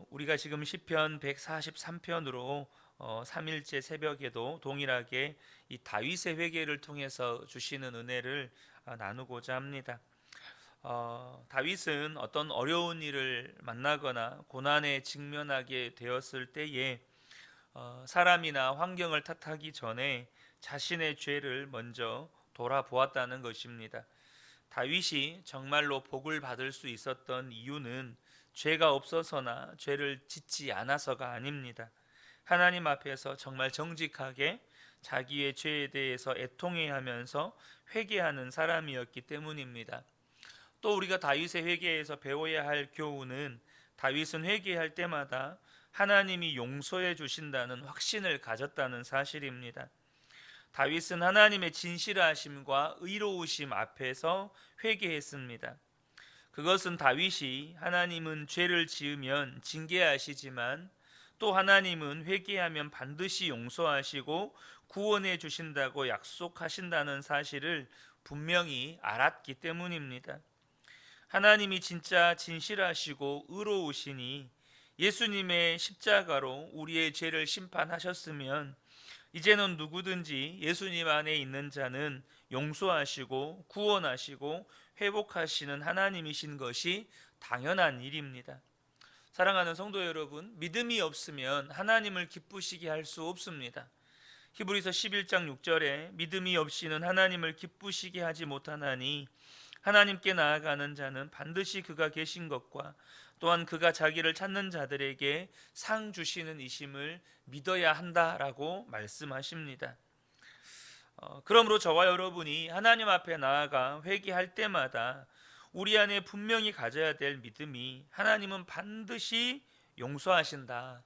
우리가 지금 시편 143편으로 3일째 새벽에도 동일하게 이 다윗의 회개를 통해서 주시는 은혜를 나누고자 합니다. 다윗은 어떤 어려운 일을 만나거나 고난에 직면하게 되었을 때에 사람이나 환경을 탓하기 전에 자신의 죄를 먼저 돌아보았다는 것입니다. 다윗이 정말로 복을 받을 수 있었던 이유는 죄가 없어서나 죄를 짓지 않아서가 아닙니다. 하나님 앞에서 정말 정직하게 자기의 죄에 대해서 애통해야 하면서 회개하는 사람이었기 때문입니다. 또 우리가 다윗의 회개에서 배워야 할 교훈은 다윗은 회개할 때마다 하나님이 용서해 주신다는 확신을 가졌다는 사실입니다. 다윗은 하나님의 진실하심과 의로우심 앞에서 회개했습니다. 그것은 다윗이 하나님은 죄를 지으면 징계하시지만 또 하나님은 회개하면 반드시 용서하시고 구원해 주신다고 약속하신다는 사실을 분명히 알았기 때문입니다. 하나님이 진짜 진실하시고 의로우시니 예수님의 십자가로 우리의 죄를 심판하셨으면 이제는 누구든지 예수님 안에 있는 자는 용서하시고 구원하시고 회복하시는 하나님이신 것이 당연한 일입니다. 사랑하는 성도 여러분, 믿음이 없으면 하나님을 기쁘시게 할 수 없습니다. 히브리서 11장 6절에 믿음이 없이는 하나님을 기쁘시게 하지 못하나니 하나님께 나아가는 자는 반드시 그가 계신 것과 또한 그가 자기를 찾는 자들에게 상 주시는 이심을 믿어야 한다라고 말씀하십니다. 그러므로 저와 여러분이 하나님 앞에 나아가 회개할 때마다 우리 안에 분명히 가져야 될 믿음이 하나님은 반드시 용서하신다.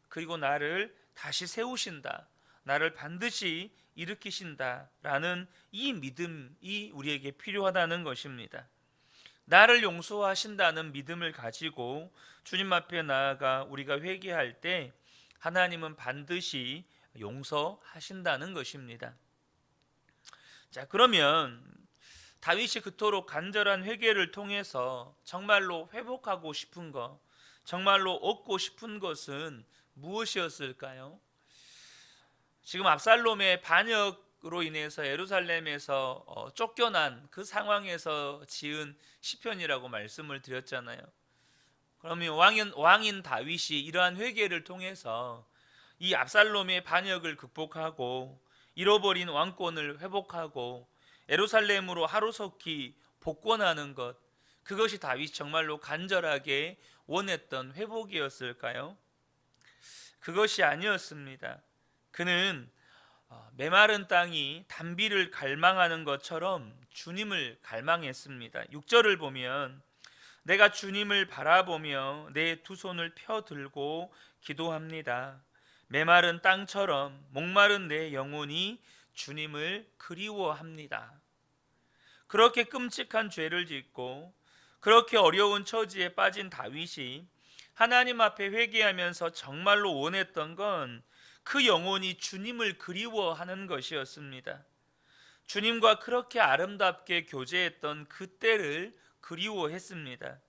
그리고 나를 다시 세우신다. 나를 반드시 일으키신다라는 이 믿음이 우리에게 필요하다는 것입니다. 나를 용서하신다는 믿음을 가지고 주님 앞에 나아가 우리가 회개할 때 하나님은 반드시 용서하신다는 것입니다. 자, 그러면 다윗이 그토록 간절한 회개를 통해서 정말로 회복하고 싶은 것, 정말로 얻고 싶은 것은 무엇이었을까요? 지금 압살롬의 반역으로 인해서 예루살렘에서 쫓겨난 그 상황에서 지은 시편이라고 말씀을 드렸잖아요. 그러면 왕인 다윗이 이러한 회개를 통해서 이 압살롬의 반역을 극복하고 잃어버린 왕권을 회복하고 예루살렘으로 하루속히 복권하는 것, 그것이 다윗이 정말로 간절하게 원했던 회복이었을까요? 그것이 아니었습니다. 그는 메마른 땅이 단비를 갈망하는 것처럼 주님을 갈망했습니다. 6절을 보면 내가 주님을 바라보며 내 두 손을 펴들고 기도합니다. 메마른 땅처럼 목마른 내 영혼이 주님을 그리워합니다. 그렇게 끔찍한 죄를 짓고 그렇게 어려운 처지에 빠진 다윗이 하나님 앞에 회개하면서 정말로 원했던 건 그 영혼이 주님을 그리워하는 것이었습니다. 주님과 그렇게 아름답게 교제했던 그때를 그리워했습니다.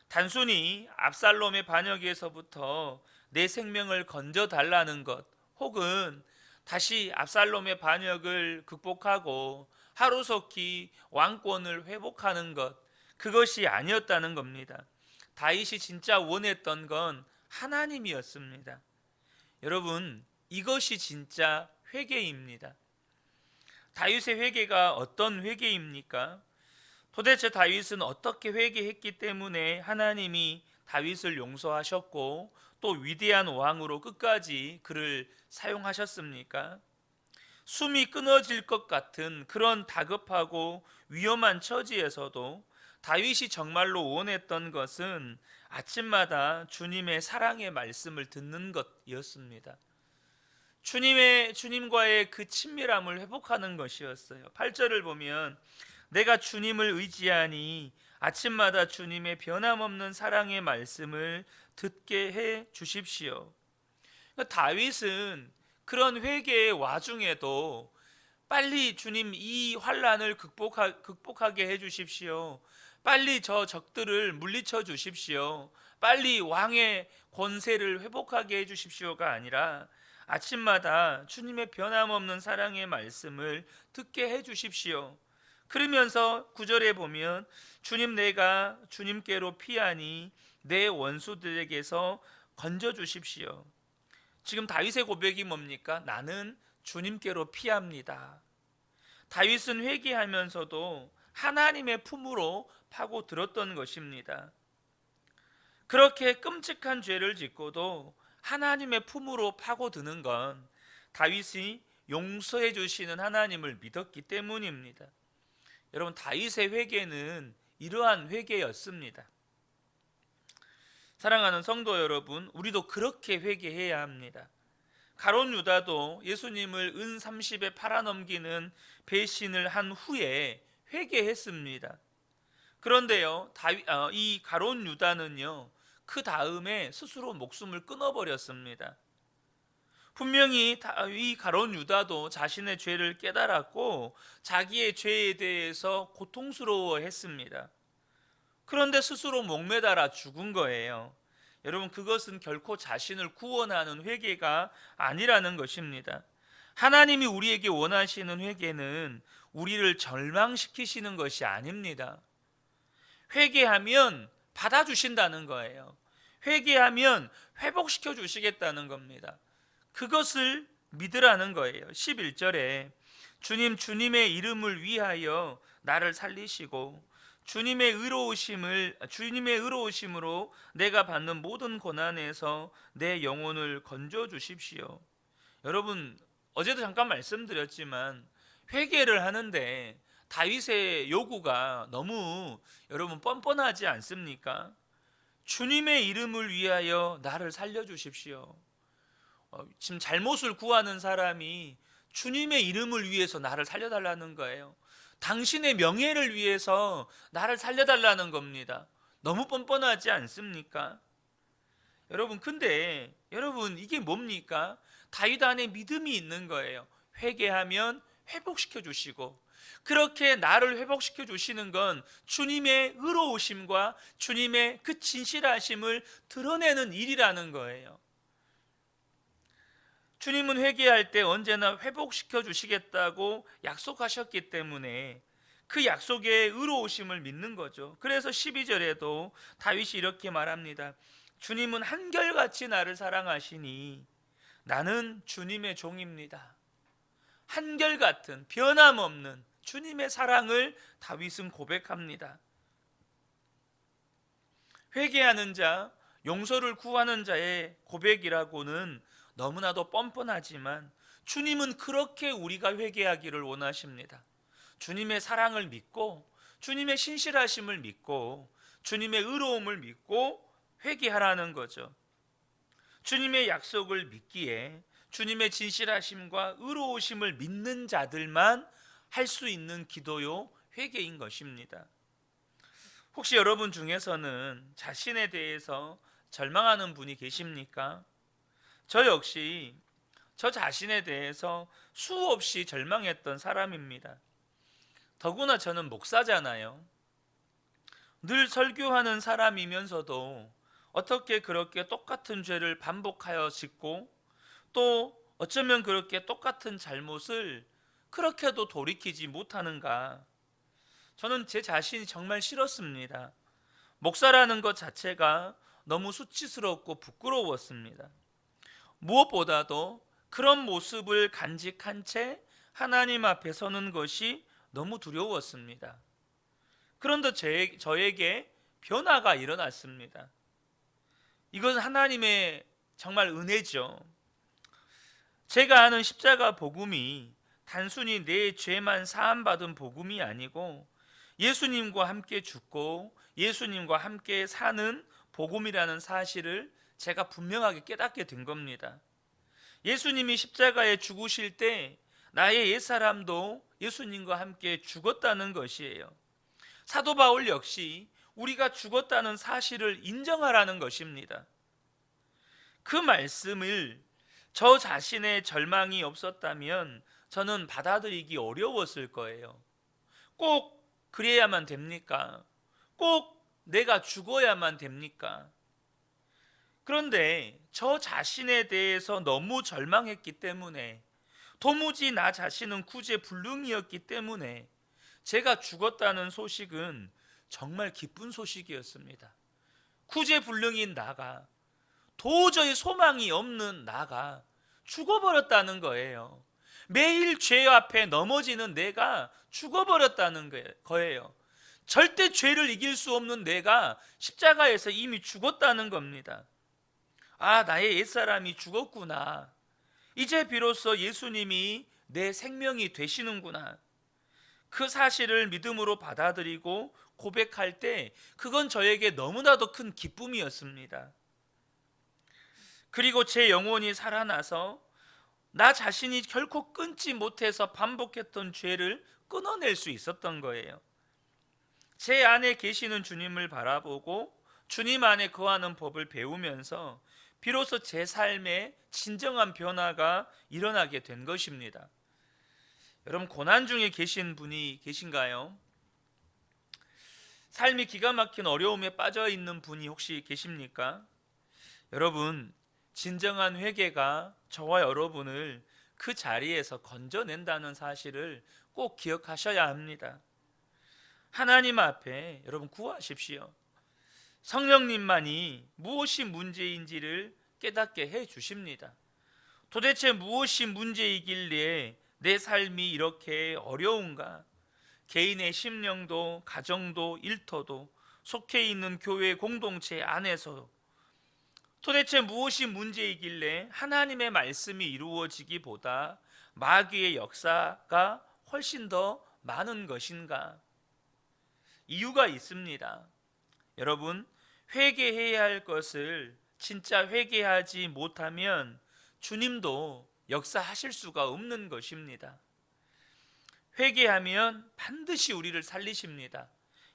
단순히 압살롬의 반역에서부터 내 생명을 건져달라는 것, 혹은 다시 압살롬의 반역을 극복하고 하루속히 왕권을 회복하는 것, 그것이 아니었다는 겁니다. 다윗이 진짜 원했던 건 하나님이었습니다. 여러분, 이것이 진짜 회개입니다. 다윗의 회개가 어떤 회개입니까? 도대체 다윗은 어떻게 회개했기 때문에 하나님이 다윗을 용서하셨고 또 위대한 왕으로 끝까지 그를 사용하셨습니까? 숨이 끊어질 것 같은 그런 다급하고 위험한 처지에서도 다윗이 정말로 원했던 것은 아침마다 주님의 사랑의 말씀을 듣는 것이었습니다. 주님과의 그 친밀함을 회복하는 것이었어요. 8절을 보면 내가 주님을 의지하니 아침마다 주님의 변함없는 사랑의 말씀을 듣게 해 주십시오. 다윗은 그런 회개의 와중에도 빨리 주님 이 환난을 극복하게 해 주십시오. 빨리 저 적들을 물리쳐 주십시오. 빨리 왕의 권세를 회복하게 해 주십시오가 아니라 아침마다 주님의 변함없는 사랑의 말씀을 듣게 해 주십시오. 그러면서 9절에 보면 주님, 내가 주님께로 피하니 내 원수들에게서 건져 주십시오. 지금 다윗의 고백이 뭡니까? 나는 주님께로 피합니다. 다윗은 회개하면서도 하나님의 품으로 파고들었던 것입니다. 그렇게 끔찍한 죄를 짓고도 하나님의 품으로 파고드는 건 다윗이 용서해 주시는 하나님을 믿었기 때문입니다. 여러분, 다윗의 회개는 이러한 회개였습니다. 사랑하는 성도 여러분, 우리도 그렇게 회개해야 합니다. 가룟 유다도 예수님을 은 30에 팔아넘기는 배신을 한 후에 회개했습니다. 그런데요, 이 가룟 유다는요, 그 다음에 스스로 목숨을 끊어버렸습니다. 분명히 이 가룟 유다도 자신의 죄를 깨달았고 자기의 죄에 대해서 고통스러워했습니다. 그런데 스스로 목매달아 죽은 거예요. 여러분, 그것은 결코 자신을 구원하는 회개가 아니라는 것입니다. 하나님이 우리에게 원하시는 회개는 우리를 절망시키시는 것이 아닙니다. 회개하면 받아주신다는 거예요. 회개하면 회복시켜 주시겠다는 겁니다. 그것을 믿으라는 거예요. 11절에 주님의 이름을 위하여 나를 살리시고 주님의 의로우심으로 내가 받는 모든 고난에서 내 영혼을 건져 주십시오. 여러분, 어제도 잠깐 말씀드렸지만 회개를 하는데 다윗의 요구가 너무 여러분 뻔뻔하지 않습니까? 주님의 이름을 위하여 나를 살려 주십시오. 지금 잘못을 구하는 사람이 주님의 이름을 위해서 나를 살려달라는 거예요. 당신의 명예를 위해서 나를 살려달라는 겁니다. 너무 뻔뻔하지 않습니까? 여러분, 근데 여러분, 이게 뭡니까? 다윗 안에 믿음이 있는 거예요. 회개하면 회복시켜 주시고, 그렇게 나를 회복시켜 주시는 건 주님의 의로우심과 주님의 그 진실하심을 드러내는 일이라는 거예요. 주님은 회개할 때 언제나 회복시켜 주시겠다고 약속하셨기 때문에 그 약속의 의로우심을 믿는 거죠. 그래서 12절에도 다윗이 이렇게 말합니다. 주님은 한결같이 나를 사랑하시니 나는 주님의 종입니다. 한결같은 변함없는 주님의 사랑을 다윗은 고백합니다. 회개하는 자, 용서를 구하는 자의 고백이라고는 너무나도 뻔뻔하지만 주님은 그렇게 우리가 회개하기를 원하십니다. 주님의 사랑을 믿고 주님의 신실하심을 믿고 주님의 의로움을 믿고 회개하라는 거죠. 주님의 약속을 믿기에 주님의 진실하심과 의로우심을 믿는 자들만 할 수 있는 기도요, 회개인 것입니다. 혹시 여러분 중에서는 자신에 대해서 절망하는 분이 계십니까? 저 역시 저 자신에 대해서 수없이 절망했던 사람입니다. 더구나 저는 목사잖아요. 늘 설교하는 사람이면서도 어떻게 그렇게 똑같은 죄를 반복하여 짓고 또 어쩌면 그렇게 똑같은 잘못을 그렇게도 돌이키지 못하는가. 저는 제 자신이 정말 싫었습니다. 목사라는 것 자체가 너무 수치스럽고 부끄러웠습니다. 무엇보다도 그런 모습을 간직한 채 하나님 앞에 서는 것이 너무 두려웠습니다. 그런데 저에게 변화가 일어났습니다. 이건 하나님의 정말 은혜죠. 제가 아는 십자가 복음이 단순히 내 죄만 사함받은 복음이 아니고 예수님과 함께 죽고 예수님과 함께 사는 복음이라는 사실을 제가 분명하게 깨닫게 된 겁니다. 예수님이 십자가에 죽으실 때 나의 옛사람도 예수님과 함께 죽었다는 것이에요. 사도 바울 역시 우리가 죽었다는 사실을 인정하라는 것입니다. 그 말씀을 저 자신의 절망이 없었다면 저는 받아들이기 어려웠을 거예요. 꼭 그래야만 됩니까? 꼭 내가 죽어야만 됩니까? 그런데 저 자신에 대해서 너무 절망했기 때문에, 도무지 나 자신은 구제불능이었기 때문에 제가 죽었다는 소식은 정말 기쁜 소식이었습니다. 구제불능인 나가, 도저히 소망이 없는 나가 죽어버렸다는 거예요. 매일 죄 앞에 넘어지는 내가 죽어버렸다는 거예요. 절대 죄를 이길 수 없는 내가 십자가에서 이미 죽었다는 겁니다. 아, 나의 옛사람이 죽었구나. 이제 비로소 예수님이 내 생명이 되시는구나. 그 사실을 믿음으로 받아들이고 고백할 때 그건 저에게 너무나도 큰 기쁨이었습니다. 그리고 제 영혼이 살아나서 나 자신이 결코 끊지 못해서 반복했던 죄를 끊어낼 수 있었던 거예요. 제 안에 계시는 주님을 바라보고 주님 안에 거하는 법을 배우면서 비로소 제 삶에 진정한 변화가 일어나게 된 것입니다. 여러분, 고난 중에 계신 분이 계신가요? 삶이 기가 막힌 어려움에 빠져 있는 분이 혹시 계십니까? 여러분, 진정한 회개가 저와 여러분을 그 자리에서 건져낸다는 사실을 꼭 기억하셔야 합니다. 하나님 앞에 여러분 구하십시오. 성령님만이 무엇이 문제인지를 깨닫게 해 주십니다. 도대체 무엇이 문제이길래 내 삶이 이렇게 어려운가? 개인의 심령도, 가정도, 일터도, 속해 있는 교회 공동체 안에서 도대체 무엇이 문제이길래 하나님의 말씀이 이루어지기보다 마귀의 역사가 훨씬 더 많은 것인가? 이유가 있습니다. 여러분, 회개해야 할 것을 진짜 회개하지 못하면 주님도 역사하실 수가 없는 것입니다. 회개하면 반드시 우리를 살리십니다.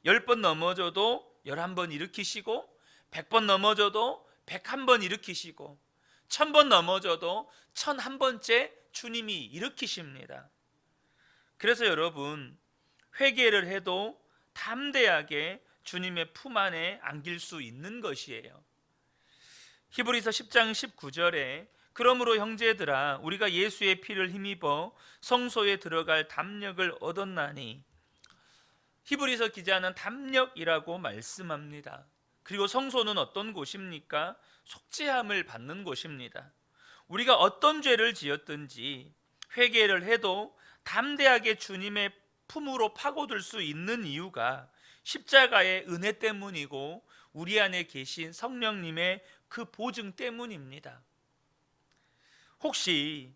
10번 넘어져도 11번 일으키시고, 100번 넘어져도 101번 일으키시고, 1000번 넘어져도 1001번째 주님이 일으키십니다. 그래서 여러분, 회개를 해도 담대하게 주님의 품 안에 안길 수 있는 것이에요. 히브리서 10장 19절에 그러므로 형제들아 우리가 예수의 피를 힘입어 성소에 들어갈 담력을 얻었나니, 히브리서 기자는 담력이라고 말씀합니다. 그리고 성소는 어떤 곳입니까? 속죄함을 받는 곳입니다. 우리가 어떤 죄를 지었든지 회개를 해도 담대하게 주님의 품으로 파고들 수 있는 이유가 십자가의 은혜 때문이고 우리 안에 계신 성령님의 그 보증 때문입니다. 혹시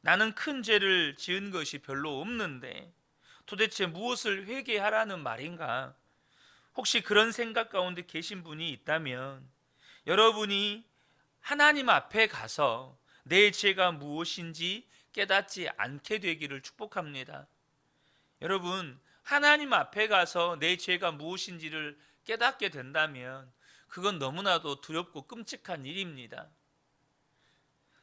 나는 큰 죄를 지은 것이 별로 없는데 도대체 무엇을 회개하라는 말인가? 혹시 그런 생각 가운데 계신 분이 있다면 여러분이 하나님 앞에 가서 내 죄가 무엇인지 깨닫지 않게 되기를 축복합니다. 여러분, 하나님 앞에 가서 내 죄가 무엇인지를 깨닫게 된다면 그건 너무나도 두렵고 끔찍한 일입니다.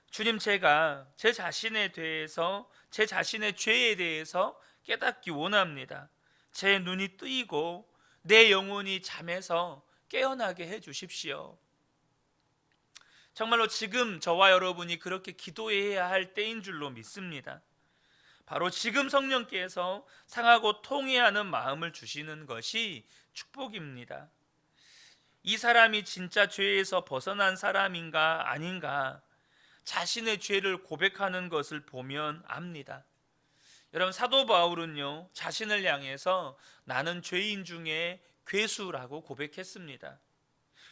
주님, 제가 제 자신에 대해서, 제 자신의 죄에 대해서 깨닫기 원합니다. 제 눈이 뜨이고 내 영혼이 잠에서 깨어나게 해 주십시오. 정말로 지금 저와 여러분이 그렇게 기도해야 할 때인 줄로 믿습니다. 바로 지금 성령께서 상하고 통회하는 마음을 주시는 것이 축복입니다. 이 사람이 진짜 죄에서 벗어난 사람인가 아닌가 자신의 죄를 고백하는 것을 보면 압니다. 여러분, 사도 바울은요, 자신을 향해서 나는 죄인 중에 괴수라고 고백했습니다.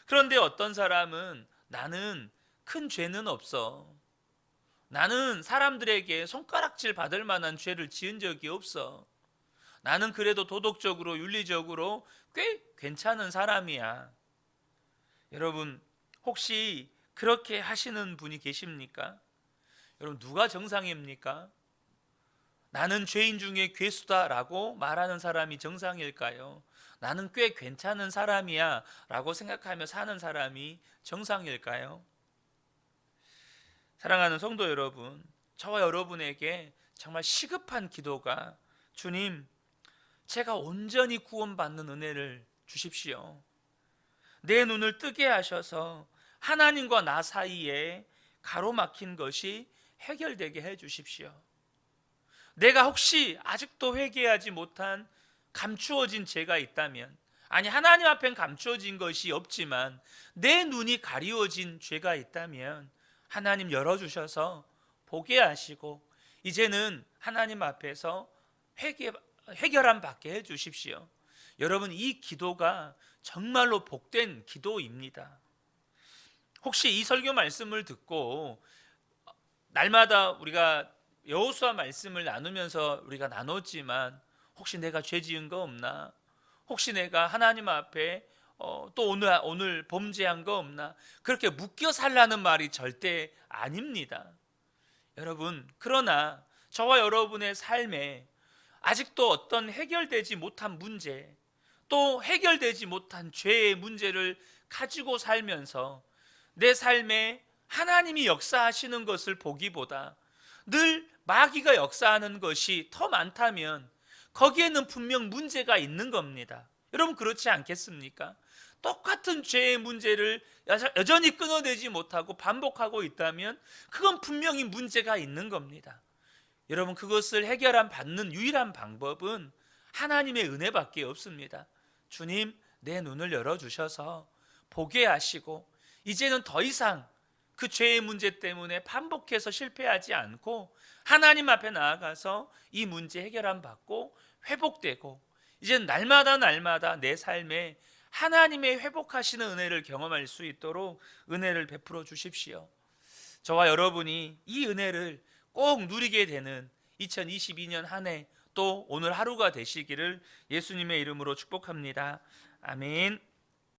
그런데 어떤 사람은 나는 큰 죄는 없어, 나는 사람들에게 손가락질 받을 만한 죄를 지은 적이 없어, 나는 그래도 도덕적으로 윤리적으로 꽤 괜찮은 사람이야. 여러분, 혹시 그렇게 하시는 분이 계십니까? 여러분, 누가 정상입니까? 나는 죄인 중에 괴수다라고 말하는 사람이 정상일까요? 나는 꽤 괜찮은 사람이야 라고 생각하며 사는 사람이 정상일까요? 사랑하는 성도 여러분, 저와 여러분에게 정말 시급한 기도가 주님, 제가 온전히 구원받는 은혜를 주십시오. 내 눈을 뜨게 하셔서 하나님과 나 사이에 가로막힌 것이 해결되게 해 주십시오. 내가 혹시 아직도 회개하지 못한 감추어진 죄가 있다면, 아니 하나님 앞엔 감추어진 것이 없지만 내 눈이 가리워진 죄가 있다면 하나님 열어주셔서 보게 하시고 이제는 하나님 앞에서 해결함 받게 해 주십시오. 여러분, 이 기도가 정말로 복된 기도입니다. 혹시 이 설교 말씀을 듣고 날마다 우리가 여호수아 말씀을 나누면서 우리가 나눴지만 혹시 내가 죄 지은 거 없나? 혹시 내가 하나님 앞에 또 오늘 범죄한 거 없나? 그렇게 묶여 살라는 말이 절대 아닙니다. 여러분, 그러나 저와 여러분의 삶에 아직도 어떤 해결되지 못한 문제, 또 해결되지 못한 죄의 문제를 가지고 살면서 내 삶에 하나님이 역사하시는 것을 보기보다 늘 마귀가 역사하는 것이 더 많다면 거기에는 분명 문제가 있는 겁니다. 여러분, 그렇지 않겠습니까? 똑같은 죄의 문제를 여전히 끊어내지 못하고 반복하고 있다면 그건 분명히 문제가 있는 겁니다. 여러분, 그것을 받는 유일한 방법은 하나님의 은혜밖에 없습니다. 주님, 내 눈을 열어주셔서 보게 하시고 이제는 더 이상 그 죄의 문제 때문에 반복해서 실패하지 않고 하나님 앞에 나아가서 이 문제 해결함 받고 회복되고 이제는 날마다 내 삶에 하나님의 회복하시는 은혜를 경험할 수 있도록 은혜를 베풀어 주십시오. 저와 여러분이 이 은혜를 꼭 누리게 되는 2022년 한 해 또 오늘 하루가 되시기를 예수님의 이름으로 축복합니다. 아멘.